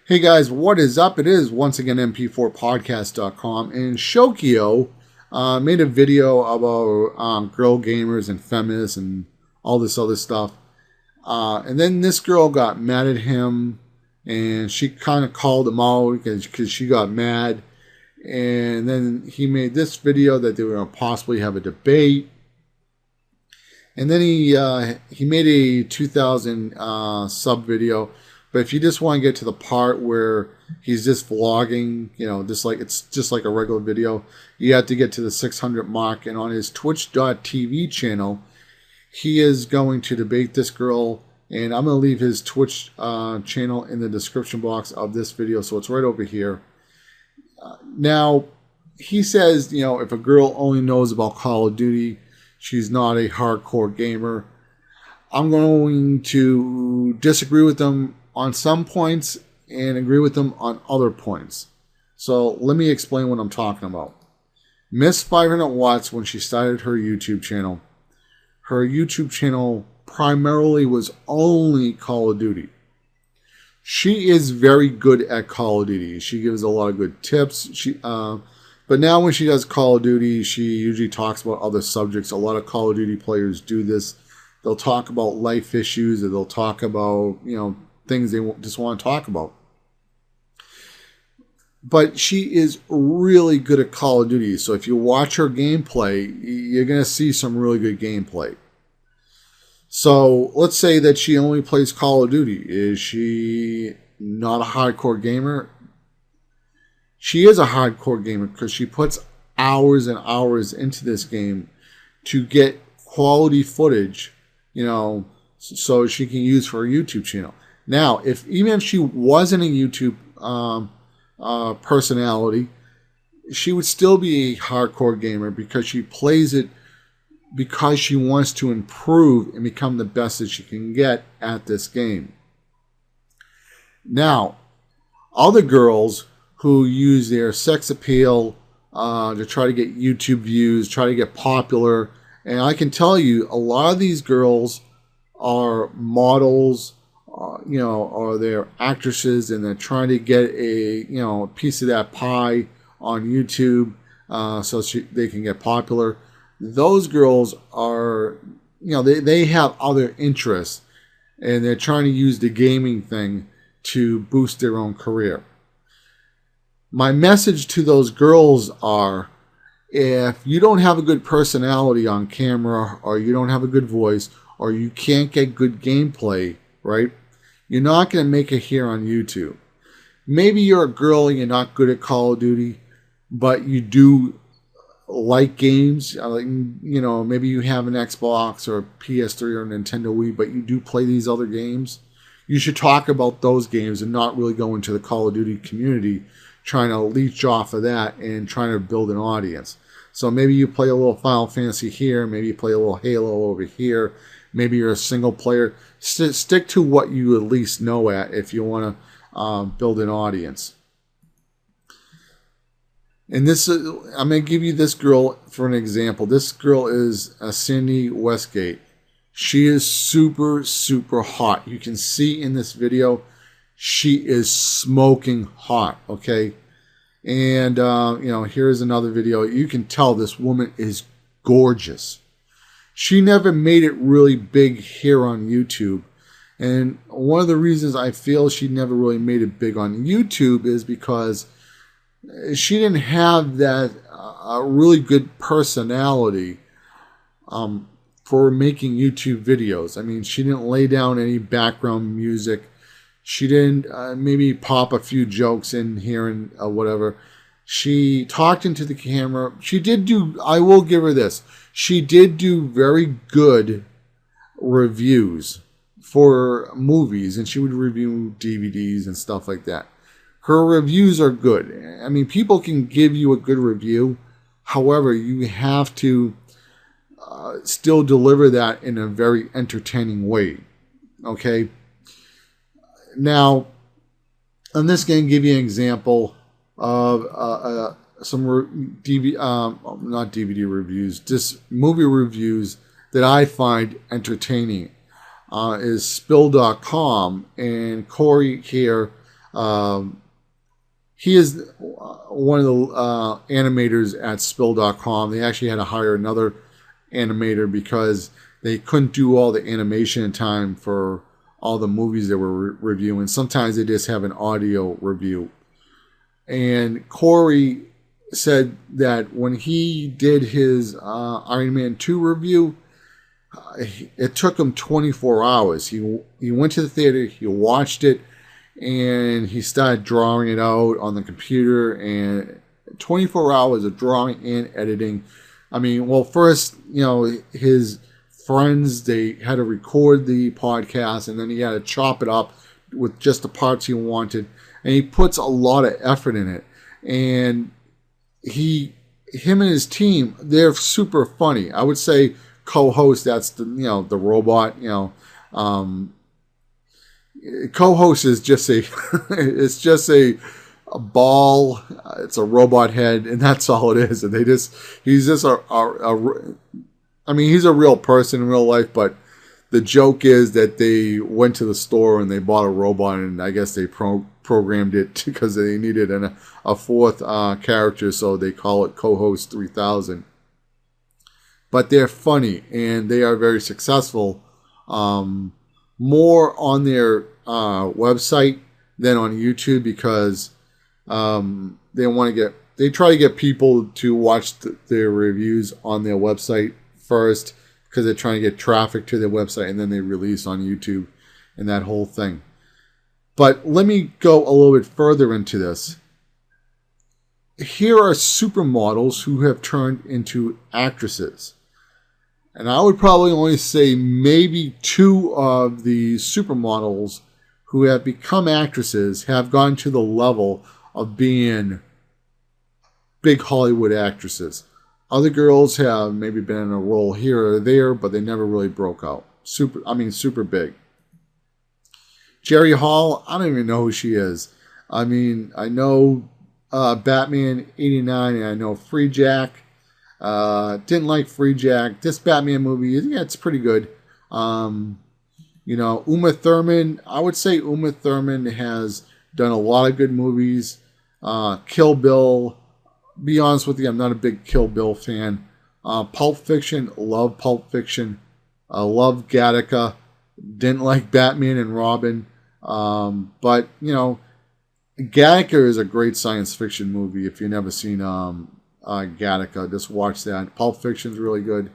Hey guys, what is up? It is once again mp4podcast.com, and Shokio made a video about girl gamers and feminists and all this other stuff. And then this girl got mad at him, and she kind of called him out because she got mad. And then he made this video that they were going to possibly have a debate. And then he made a 2,000 sub video. But if you just want to get to the part where he's just vlogging, it's just like a regular video, you have to get to the 600 mark. And on his twitch.tv channel, he is going to debate this girl. And I'm going to leave his Twitch channel in the description box of this video. So it's right over here. Now, he says, if a girl only knows about Call of Duty, she's not a hardcore gamer. I'm going to disagree with him on some points and agree with them on other points. So let me explain what I'm talking about. Miss 500 Watts, when she started her YouTube channel primarily was only Call of Duty. She is very good at Call of Duty. She gives a lot of good tips. But now when she does Call of Duty, she usually talks about other subjects. A lot of Call of Duty players do this. They'll talk about life issues, or they'll talk about, things they just want to talk about. But she is really good at Call of Duty. So if you watch her gameplay, you're going to see some really good gameplay. So let's say that she only plays Call of Duty. Is she not a hardcore gamer? She is a hardcore gamer because she puts hours and hours into this game to get quality footage, so she can use for her YouTube channel. Now, even if she wasn't a YouTube personality, she would still be a hardcore gamer because she plays it because she wants to improve and become the best that she can get at this game. Now, other girls who use their sex appeal to try to get YouTube views, try to get popular, and I can tell you, a lot of these girls are models, or they're actresses, and they're trying to get a piece of that pie on YouTube, so they can get popular. Those girls are, they have other interests, and they're trying to use the gaming thing to boost their own career. My message to those girls are, if you don't have a good personality on camera, or you don't have a good voice, or you can't get good gameplay, right? You're not going to make it here on YouTube. Maybe you're a girl and you're not good at Call of Duty, but you do like games. Maybe you have an Xbox or a PS3 or a Nintendo Wii, but you do play these other games. You should talk about those games and not really go into the Call of Duty community trying to leech off of that and trying to build an audience. So maybe you play a little Final Fantasy here, maybe you play a little Halo over here, maybe you're a single player. Stick to what you at least know at if you want to build an audience. And I'm going to give you this girl for an example. This girl is Sandee Westgate. She is super, super hot. You can see in this video, she is smoking hot, okay? And, here's another video. You can tell this woman is gorgeous. She never made it really big here on YouTube. And one of the reasons I feel she never really made it big on YouTube is because she didn't have that really good personality for making YouTube videos. I mean, she didn't lay down any background music. She didn't maybe pop a few jokes in here and whatever. She talked into the camera. She did do, I will give her this, she did do very good reviews for movies, and she would review DVDs and stuff like that. Her reviews are good. I mean, people can give you a good review. However, you have to still deliver that in a very entertaining way. Okay? Now, I'm just going to give you an example of some not DVD reviews, just movie reviews that I find entertaining. Is Spill.com, and Corey here He is one of the animators at Spill.com. They actually had to hire another animator because they couldn't do all the animation in time for all the movies they were reviewing. Sometimes they just have an audio review. And Corey said that when he did his Iron Man 2 review, it took him 24 hours. He went to the theater, he watched it, and he started drawing it out on the computer. And 24 hours of drawing and editing. I mean, well, first, his friends, they had to record the podcast, and then he had to chop it up with just the parts he wanted. And he puts a lot of effort in it. And him and his team, they're super funny. I would say co-host, that's the robot, co-host is just it's just a ball. It's a robot head, and that's all it is. And he's just I mean, he's a real person in real life, but the joke is that they went to the store and they bought a robot, and I guess they programmed it because they needed a fourth character, so they call it Co-Host 3000. But they're funny, and they are very successful. More on their website than on YouTube because they try to get people to watch their reviews on their website first because they're trying to get traffic to their website, and then they release on YouTube and that whole thing. But let me go a little bit further into this. Here are supermodels who have turned into actresses. And I would probably only say maybe 2 of the supermodels who have become actresses have gone to the level of being big Hollywood actresses. Other girls have maybe been in a role here or there, but they never really broke out. Super big. Jerry Hall, I don't even know who she is. I mean, I know Batman 89, and I know Free Jack. Didn't like Free Jack. This Batman movie, yeah, it's pretty good. Uma Thurman, I would say Uma Thurman has done a lot of good movies. Kill Bill, be honest with you, I'm not a big Kill Bill fan. Pulp Fiction, love Pulp Fiction. Love Gattaca. Didn't like Batman and Robin. But, Gattaca is a great science fiction movie. If you've never seen Gattaca, just watch that. Pulp Fiction is really good.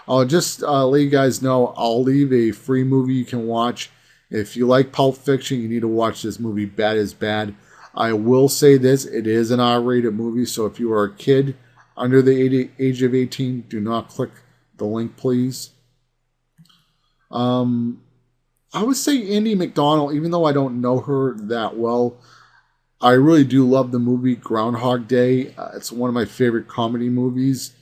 I'll just let you guys know, I'll leave a free movie you can watch. If you like Pulp Fiction, you need to watch this movie, Bad is Bad. I will say this, it is an R-rated movie, so if you are a kid under the age of 18, do not click the link, please. I would say Andie MacDonald, even though I don't know her that well, I really do love the movie Groundhog Day. It's one of my favorite comedy movies,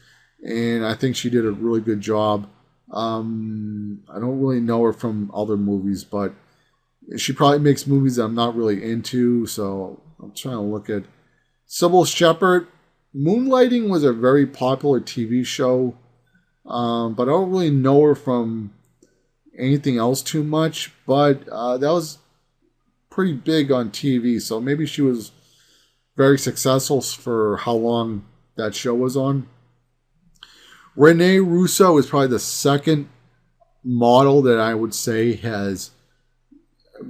and I think she did a really good job. I don't really know her from other movies, but she probably makes movies that I'm not really into, so I'm trying to look at Sybil Shepherd. Moonlighting was a very popular TV show, but I don't really know her from anything else too much, but that was pretty big on TV, so maybe she was very successful for how long that show was on. Renee Russo is probably the second model that I would say has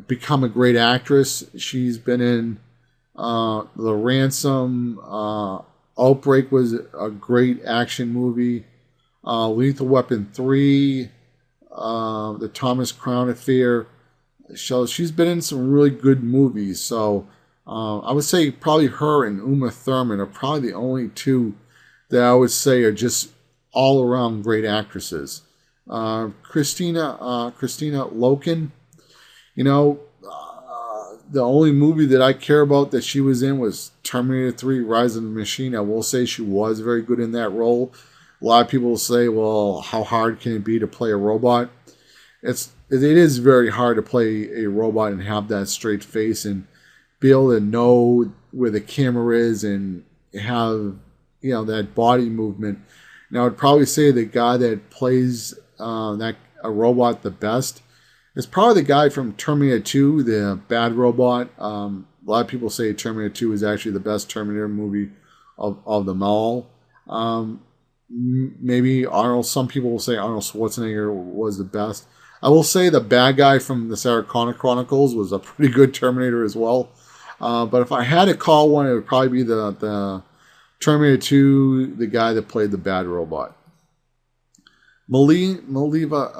become a great actress. She's been in The Ransom. Outbreak was a great action movie. Lethal Weapon 3. The Thomas Crown Affair. So she's been in some really good movies. So I would say probably her and Uma Thurman are probably the only 2 that I would say are just all around great actresses. Christina Loken, the only movie that I care about that she was in was Terminator 3: Rise of the Machine. I will say she was very good in that role. A lot of people will say, well, how hard can it be to play a robot? It is very hard to play a robot and have that straight face and be able to know where the camera is and have, that body movement. Now, I'd probably say the guy that plays a robot the best is probably the guy from Terminator 2, the bad robot. A lot of people say Terminator 2 is actually the best Terminator movie of them all. Maybe Arnold. Some people will say Arnold Schwarzenegger was the best. I will say the bad guy from the Sarah Connor Chronicles was a pretty good Terminator as well. But if I had to call one, it would probably be the Terminator 2, the guy that played the bad robot. Maliva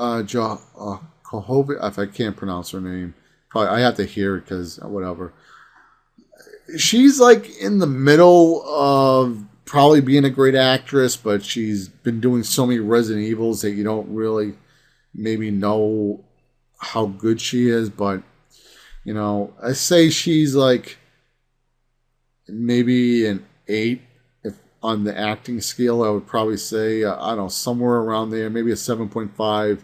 Kohovic, if I can't pronounce her name, probably I have to hear it because whatever. She's like in the middle of probably being a great actress, but she's been doing so many Resident Evils that you don't really maybe know how good she is. But, you know, I say she's like maybe an 8 if on the acting scale. I would probably say, I don't know, somewhere around there, maybe a 7.5.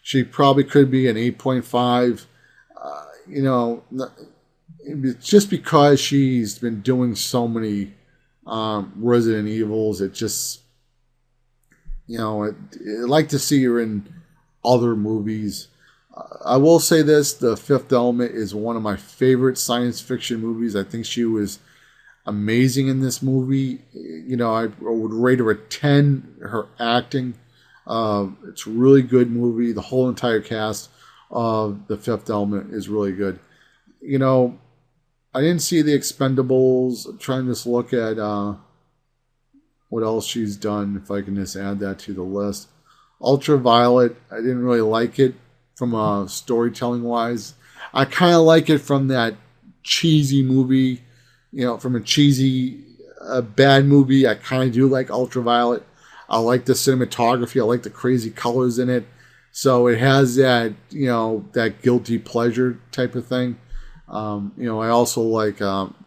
She probably could be an 8.5. You know, just because she's been doing so many Resident Evils, it just, you know, I'd like to see her in other movies. I will say this, The Fifth Element is one of my favorite science fiction movies. I think she was amazing in this movie. You know, I would rate her a 10, her acting. It's a really good movie. The whole entire cast of The Fifth Element is really good. You know, I didn't see The Expendables. I'm trying to just look at what else she's done, if I can just add that to the list. Ultraviolet, I didn't really like it from storytelling wise. I kind of like it from that cheesy movie, you know, from a cheesy bad movie. I kind of do like Ultraviolet. I like the cinematography. I like the crazy colors in it. So it has that, you know, that guilty pleasure type of thing. You know, I also like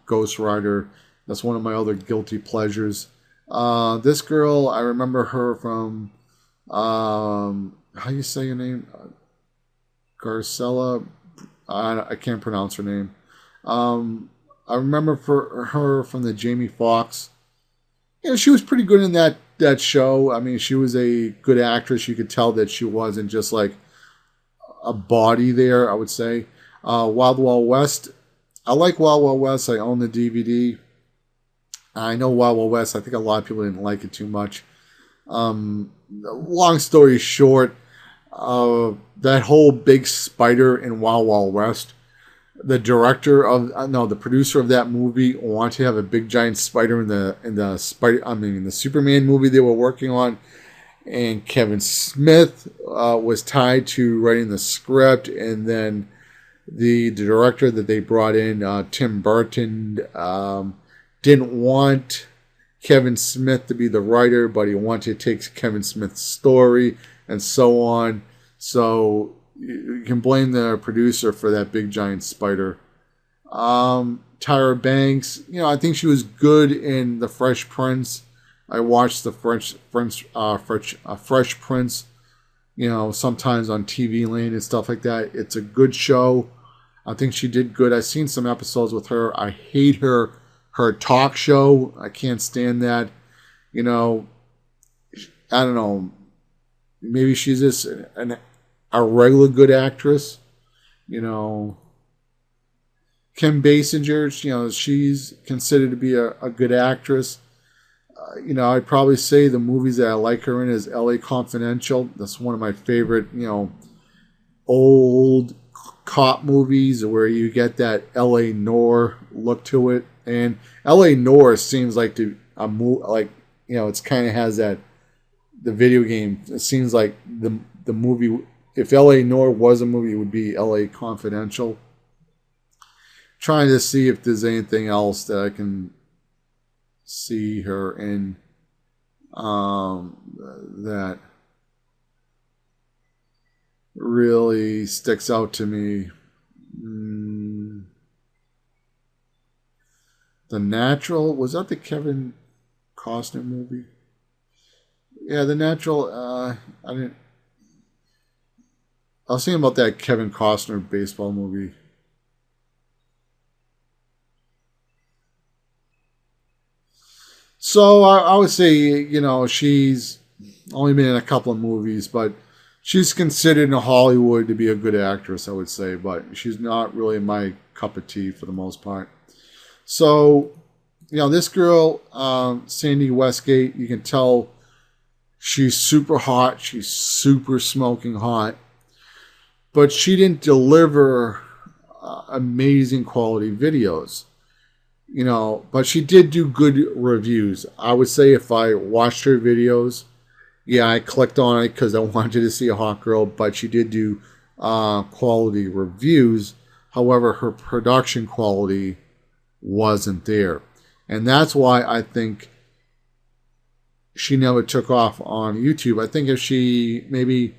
Ghost Rider. That's one of my other guilty pleasures. This girl, I remember her from, how do you say your name? Garcella. I can't pronounce her name. I remember her from the Jamie Foxx. You know, she was pretty good in that show. I mean, she was a good actress. You could tell that she wasn't just like a body there, I would say. Wild Wild West. I like Wild Wild West. I own the DVD. I know Wild Wild West. I think a lot of people didn't like it too much. Long story short, that whole big spider in Wild Wild West. The the producer of that movie wanted to have a big giant spider in the Superman movie they were working on, and Kevin Smith was tied to writing the script, and then the director that they brought in, Tim Burton, didn't want Kevin Smith to be the writer, but he wanted to take Kevin Smith's story and so on. So you can blame the producer for that big giant spider. Tyra Banks, you know, I think she was good in The Fresh Prince. I watched the Fresh Prince, you know, sometimes on TV Land and stuff like that. It's a good show. I think she did good. I've seen some episodes with her. I hate her talk show. I can't stand that. You know, I don't know. Maybe she's just a regular good actress. You know, Kim Basinger, you know, she's considered to be a good actress. You know, I'd probably say the movies that I like her in is L.A. Confidential. That's one of my favorite, you know, old cop movies where you get that L.A. noir look to it. And L.A. noir seems like you know, it's kind of has that, the video game. It seems like the movie, if L.A. noir was a movie, it would be L.A. Confidential. Trying to see if there's anything else that I can see her in that really sticks out to me. The Natural, was that the Kevin Costner movie? Yeah, The Natural. I was thinking about that Kevin Costner baseball movie. So I would say, you know, she's only been in a couple of movies, but she's considered in Hollywood to be a good actress, I would say. But she's not really my cup of tea for the most part. So, this girl, Sandee Westgate, you can tell she's super hot. She's super smoking hot. But she didn't deliver amazing quality videos. But she did do good reviews. I would say if I watched her videos, yeah, I clicked on it because I wanted to see a hot girl, but she did do quality reviews. However, her production quality wasn't there. And that's why I think she never took off on YouTube. I think if she maybe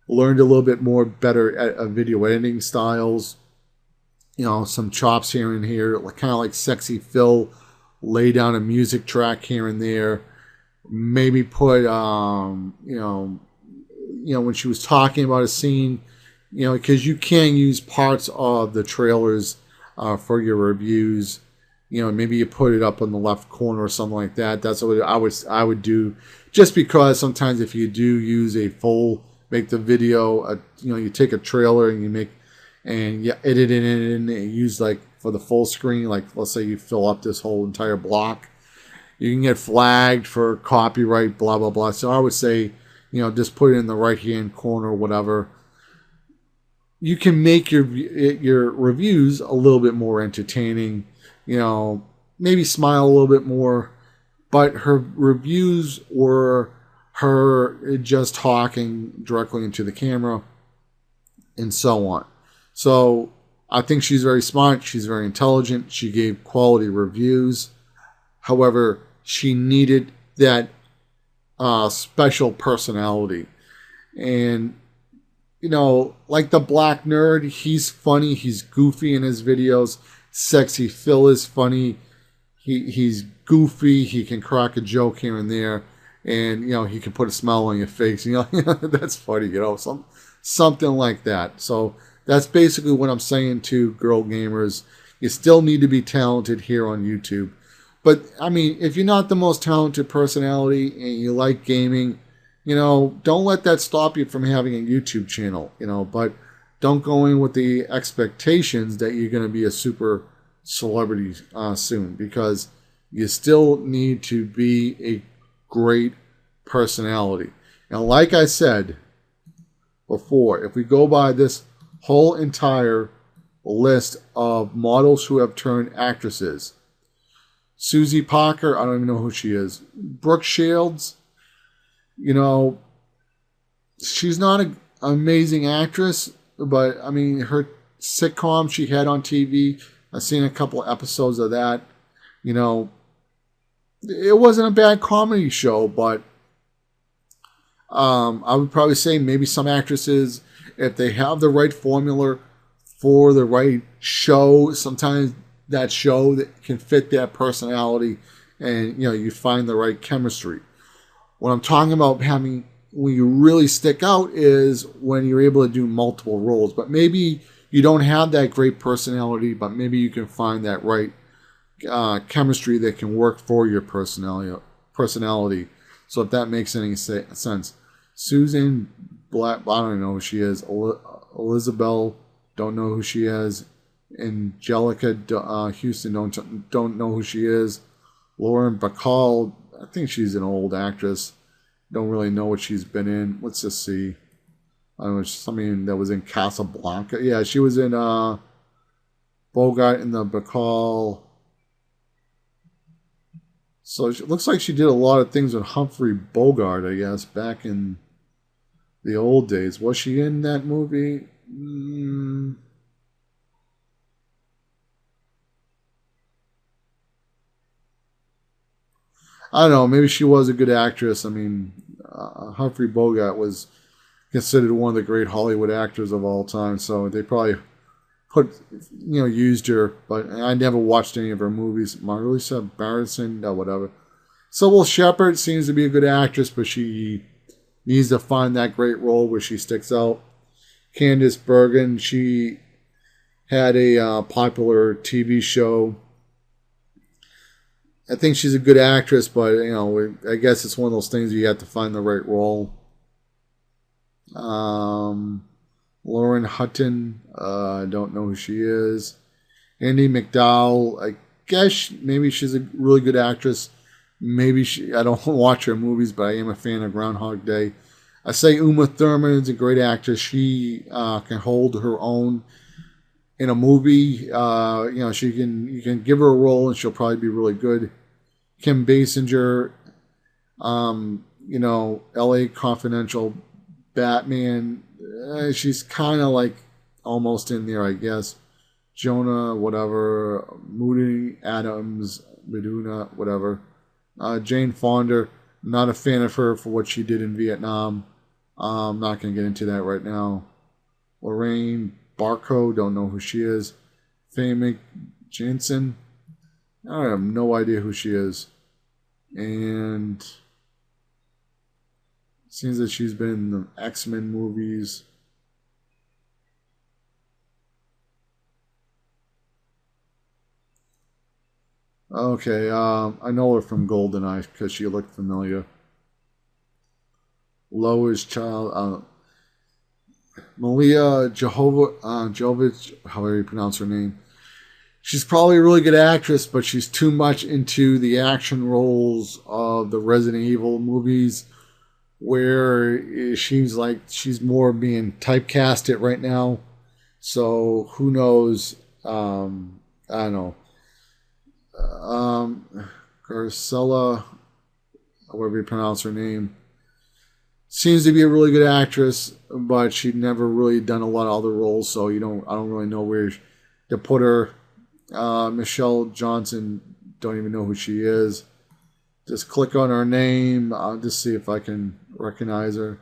learned a little bit more better at video editing styles, some chops here and here, kind of like Sexy Phil, lay down a music track here and there, maybe put, when she was talking about a scene, because you can use parts of the trailers for your reviews. Maybe you put it up in the left corner or something like that. That's what I would do, just because sometimes if you do use make the video, you take a trailer and you edit it in and use like for the full screen, like let's say you fill up this whole entire block, you can get flagged for copyright, blah, blah, blah. So I would say, just put it in the right-hand corner or whatever. You can make your reviews a little bit more entertaining, maybe smile a little bit more. But her reviews were her just talking directly into the camera and so on. So I think she's very smart. She's very intelligent. She gave quality reviews. However, she needed that special personality. And, like the Black Nerd, he's funny. He's goofy in his videos. Sexy Phil is funny. He's goofy. He can crack a joke here and there. And, he can put a smile on your face. That's funny, something like that. So that's basically what I'm saying to girl gamers. You still need to be talented here on YouTube. But, if you're not the most talented personality and you like gaming, don't let that stop you from having a YouTube channel, but don't go in with the expectations that you're going to be a super celebrity soon, because you still need to be a great personality. And like I said before, if we go by this whole entire list of models who have turned actresses, Susie Parker, I don't even know who she is. Brooke Shields, she's not an amazing actress, but her sitcom she had on TV, I've seen a couple of episodes of that. It wasn't a bad comedy show, but I would probably say maybe some actresses, if they have the right formula for the right show, sometimes that show that can fit that personality, and you find the right chemistry. What I'm talking about when you really stick out is when you're able to do multiple roles. But maybe you don't have that great personality, but maybe you can find that right chemistry that can work for your personality. So if that makes any sense. Susan Black, I don't know who she is. Elizabeth, don't know who she is. Angelica Houston, don't know who she is. Lauren Bacall, I think she's an old actress. Don't really know what she's been in. Let's just see. I don't know, something that was in Casablanca. Yeah, she was in Bogart in the Bacall. So it looks like she did a lot of things with Humphrey Bogart, I guess, back in the old days. Was she in that movie? I don't know. Maybe she was a good actress. Humphrey Bogart was considered one of the great Hollywood actors of all time. So they probably used her. But I never watched any of her movies. Marissa Berenson, whatever. Sybil Shepherd seems to be a good actress, but she needs to find that great role where she sticks out. Candice Bergen, she had a popular TV show. I think she's a good actress, but I guess it's one of those things where you have to find the right role. Lauren Hutton, I don't know who she is. Andy McDowell, I guess maybe she's a really good actress. Maybe I don't watch her movies, but I am a fan of Groundhog Day. I say Uma Thurman is a great actress. She can hold her own in a movie. You can give her a role and she'll probably be really good. Kim Basinger, L.A. Confidential, Batman. She's kind of like almost in there, I guess. Jonah, whatever. Moody Adams, Meduna, whatever. Jane Fonda, not a fan of her for what she did in Vietnam. I'm not going to get into that right now. Lorraine Barco, don't know who she is. Faye Jensen, I have no idea who she is. And it seems that she's been in the X-Men movies. Okay, I know her from GoldenEye because she looked familiar. Lois Child, Malia Jovovich, however you pronounce her name. She's probably a really good actress, but she's too much into the action roles of the Resident Evil movies, where she's more being typecasted right now. So who knows? I don't know. Garcella, however you pronounce her name, seems to be a really good actress, but she'd never really done a lot of other roles, so I don't really know where to put her. Michelle Johnson, don't even know who she is. Just click on her name. I'll just see if I can recognize her.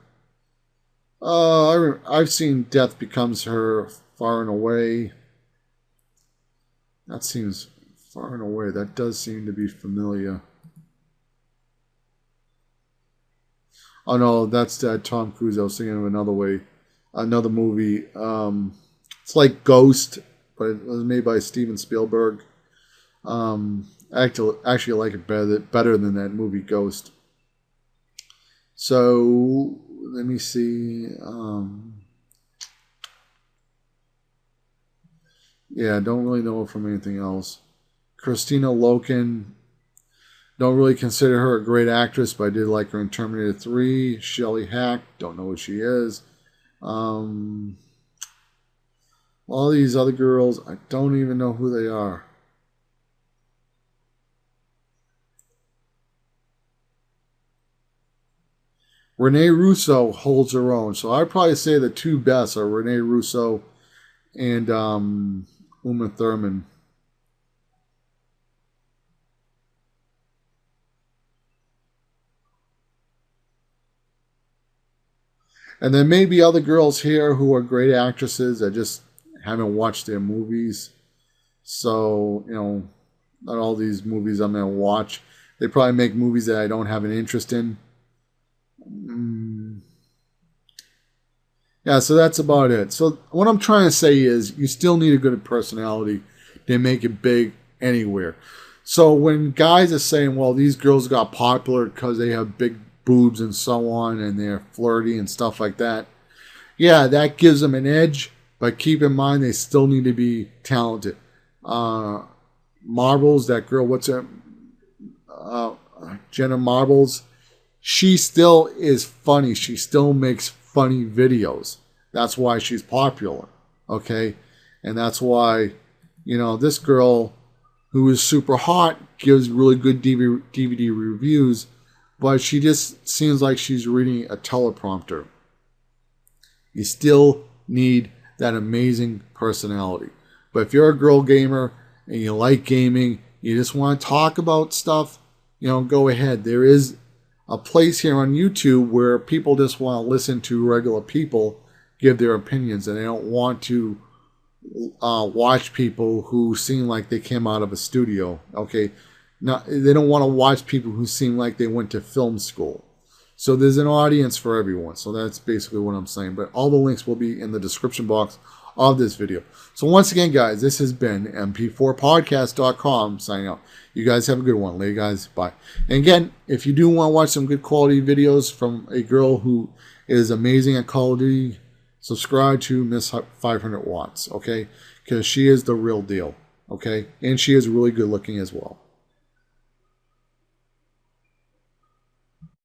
I've seen Death Becomes Her, Far and Away. That seems far and away. That does seem to be familiar. Oh no, that's Tom Cruise. I was thinking of another movie. It's like Ghost, but it was made by Steven Spielberg. Actually, I like it better than that movie Ghost. So let me see. Yeah, don't really know her from anything else. Christina Loken, don't really consider her a great actress, but I did like her in Terminator 3. Shelley Hack, don't know who she is. All these other girls, I don't even know who they are. Renee Russo holds her own, so I'd probably say the two best are Renee Russo and Uma Thurman. And there may be other girls here who are great actresses. I just haven't watched their movies. So, not all these movies I'm going to watch. They probably make movies that I don't have an interest in. Yeah, so that's about it. So what I'm trying to say is you still need a good personality to make it big anywhere. So when guys are saying, well, these girls got popular because they have big boobs and so on, and they're flirty and stuff like that. Yeah, that gives them an edge, but keep in mind they still need to be talented. Marbles, that girl, what's her? Jenna Marbles. She still is funny. She still makes funny videos. That's why she's popular. Okay? And that's why, this girl who is super hot gives really good DVD reviews, but she just seems like she's reading a teleprompter. You still need that amazing personality. But if you're a girl gamer and you like gaming, you just want to talk about stuff, go ahead. There is a place here on YouTube where people just want to listen to regular people give their opinions, and they don't want to watch people who seem like they came out of a studio. Okay, they don't want to watch people who seem like they went to film school. So there's an audience for everyone. So that's basically what I'm saying. But all the links will be in the description box of this video. So once again, guys, this has been mp4podcast.com signing out. You guys have a good one. Later, guys. Bye. And again, if you do want to watch some good quality videos from a girl who is amazing at Call of Duty, subscribe to Miss 500 Watts, okay? Because she is the real deal. Okay, and she is really good looking as well.